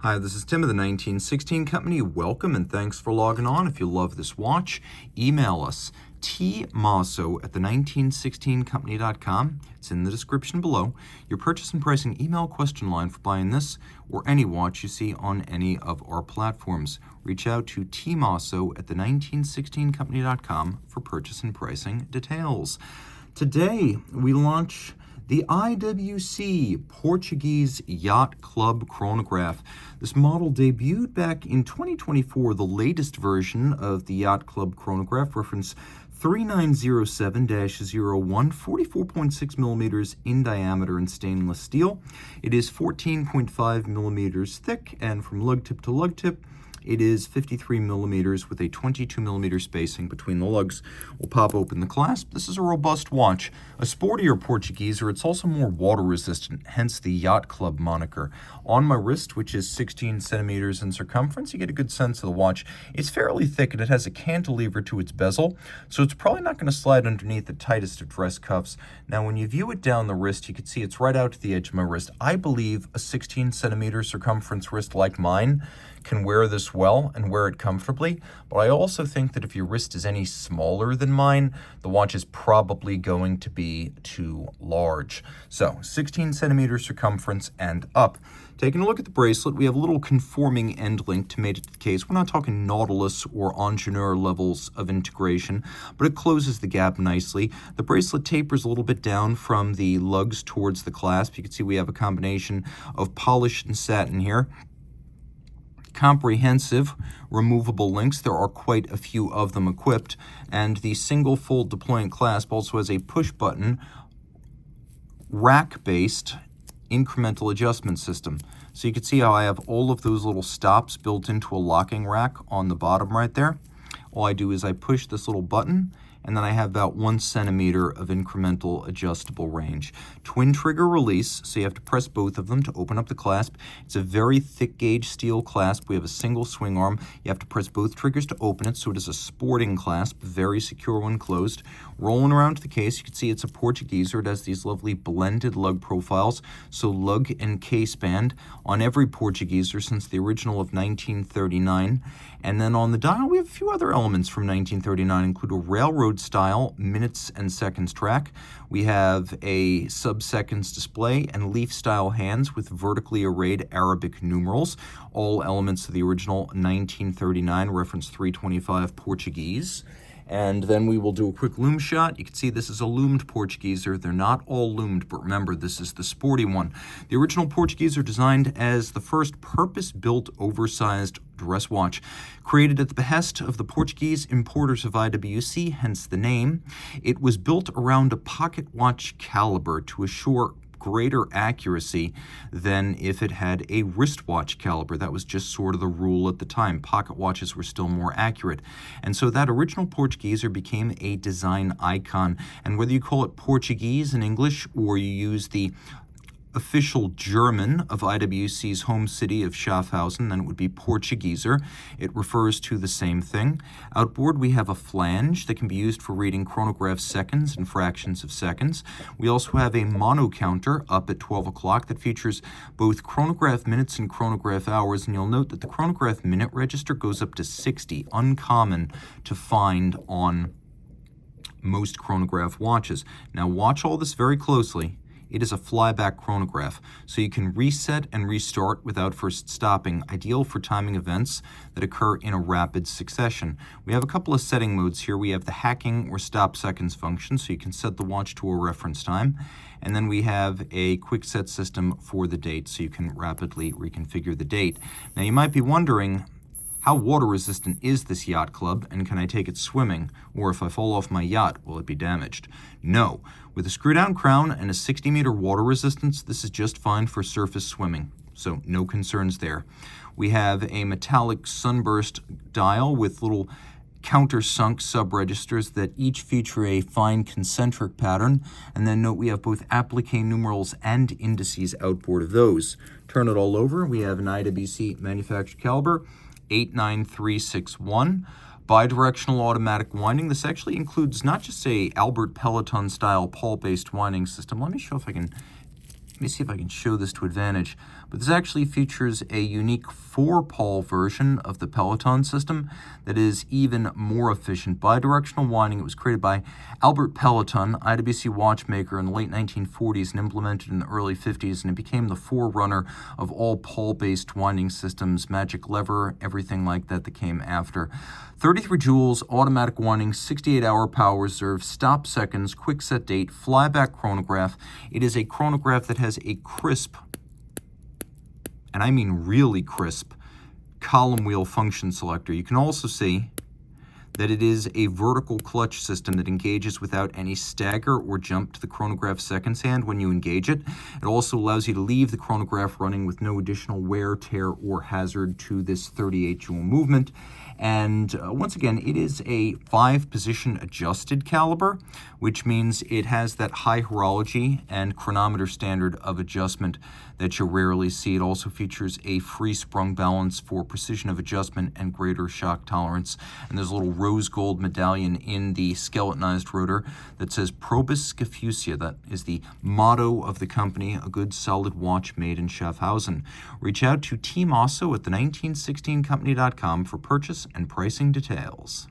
Hi, this is Tim of the 1916 Company. Welcome and thanks for logging on. If you love this watch, email us, tmosso@the1916company.com. It's in the description below. Your purchase and pricing email question line for buying this or any watch you see on any of our platforms. Reach out to tmosso@the1916company.com for purchase and pricing details. Today, we launch the IWC Portuguese Yacht Club Chronograph. This model debuted back in 2024, the latest version of the Yacht Club Chronograph, reference 3907-01, 44.6 millimeters in diameter in stainless steel. It is 14.5 millimeters thick, and from lug tip to lug tip, it is 53 millimeters with a 22 millimeter spacing between the lugs. We'll pop open the clasp. This is a robust watch, a sportier Portugieser. It's also more water resistant, hence the Yacht Club moniker. On my wrist, which is 16 centimeters in circumference, you get a good sense of the watch. It's fairly thick and it has a cantilever to its bezel, so it's probably not going to slide underneath the tightest of dress cuffs. Now, when you view it down the wrist, you can see it's right out to the edge of my wrist. I believe a 16 centimeter circumference wrist like mine can wear this well and wear it comfortably, but I also think that if your wrist is any smaller than mine, the watch is probably going to be too large. So 16 centimeter circumference and up. Taking a look at the bracelet, we have a little conforming end link to mate it to the case. We're not talking Nautilus or Ingenieur levels of integration, but it closes the gap nicely. The bracelet tapers a little bit down from the lugs towards the clasp. You can see we have a combination of polish and satin here. Comprehensive removable links. There are quite a few of them equipped, and the single fold deployant clasp also has a push button rack-based incremental adjustment system. So you can see how I have all of those little stops built into a locking rack on the bottom right there. All I do is I push this little button, and then I have about 1 centimeter of incremental adjustable range. Twin trigger release, so you have to press both of them to open up the clasp. It's a very thick gauge steel clasp. We have a single swing arm. You have to press both triggers to open it, so it is a sporting clasp, very secure when closed. Rolling around to the case, you can see it's a Portugieser. It has these lovely blended lug profiles, so lug and case band on every Portugieser since the original of 1939. And then on the dial, we have a few other elements from 1939, include a railroad style minutes and seconds track. We have a sub-seconds display and leaf style hands with vertically arrayed Arabic numerals, all elements of the original 1939 reference 325 Portuguese. And then we will do a quick loom shot. You can see this is a loomed Portugieser. They're not all loomed, but remember, this is the sporty one. The original Portugieser designed as the first purpose-built oversized dress watch, created at the behest of the Portuguese importers of IWC, hence the name. It was built around a pocket watch caliber to assure greater accuracy than if it had a wristwatch caliber. That was just sort of the rule at the time. Pocket watches were still more accurate. And so that original Portugieser became a design icon. And whether you call it Portuguese in English or you use the official German of IWC's home city of Schaffhausen, then it would be Portugieser. It refers to the same thing. Outboard, we have a flange that can be used for reading chronograph seconds and fractions of seconds. We also have a mono counter up at 12 o'clock that features both chronograph minutes and chronograph hours, and you'll note that the chronograph minute register goes up to 60, uncommon to find on most chronograph watches. Now watch all this very closely. It is a flyback chronograph, so you can reset and restart without first stopping, ideal for timing events that occur in a rapid succession. We have a couple of setting modes here. We have the hacking or stop seconds function, so you can set the watch to a reference time. And then we have a quick set system for the date, so you can rapidly reconfigure the date. Now you might be wondering, how water resistant is this yacht club, and can I take it swimming? Or if I fall off my yacht, will it be damaged? No. With a screw-down crown and a 60-meter water resistance, this is just fine for surface swimming, so no concerns there. We have a metallic sunburst dial with little countersunk sub-registers that each feature a fine concentric pattern, and then note we have both applique numerals and indices outboard of those. Turn it all over, we have an IWC manufactured caliber, 89361. Bidirectional automatic winding. This actually includes not just a Albert Peloton style pawl based winding system. Let me see if I can show this to advantage. But this actually features a unique 4-pawl version of the Peloton system that is even more efficient. Bidirectional winding, it was created by Albert Peloton, IWC watchmaker, in the late 1940s and implemented in the early 50s, and it became the forerunner of all pawl-based winding systems, magic lever, everything like that came after. 33 joules, automatic winding, 68-hour power reserve, stop seconds, quick set date, flyback chronograph. It is a chronograph that has a crisp, and I mean really crisp, column wheel function selector. You can also see that it is a vertical clutch system that engages without any stagger or jump to the chronograph seconds hand when you engage it. It also allows you to leave the chronograph running with no additional wear, tear, or hazard to this 38 joule movement. And once again, it is a 5-position adjusted caliber, which means it has that high horology and chronometer standard of adjustment that you rarely see. It also features a free sprung balance for precision of adjustment and greater shock tolerance. And there's a little rose gold medallion in the skeletonized rotor that says Probus Scafusia. That is the motto of the company, a good solid watch made in Schaffhausen. Reach out to Team Mosso at the 1916company.com for purchase and pricing details.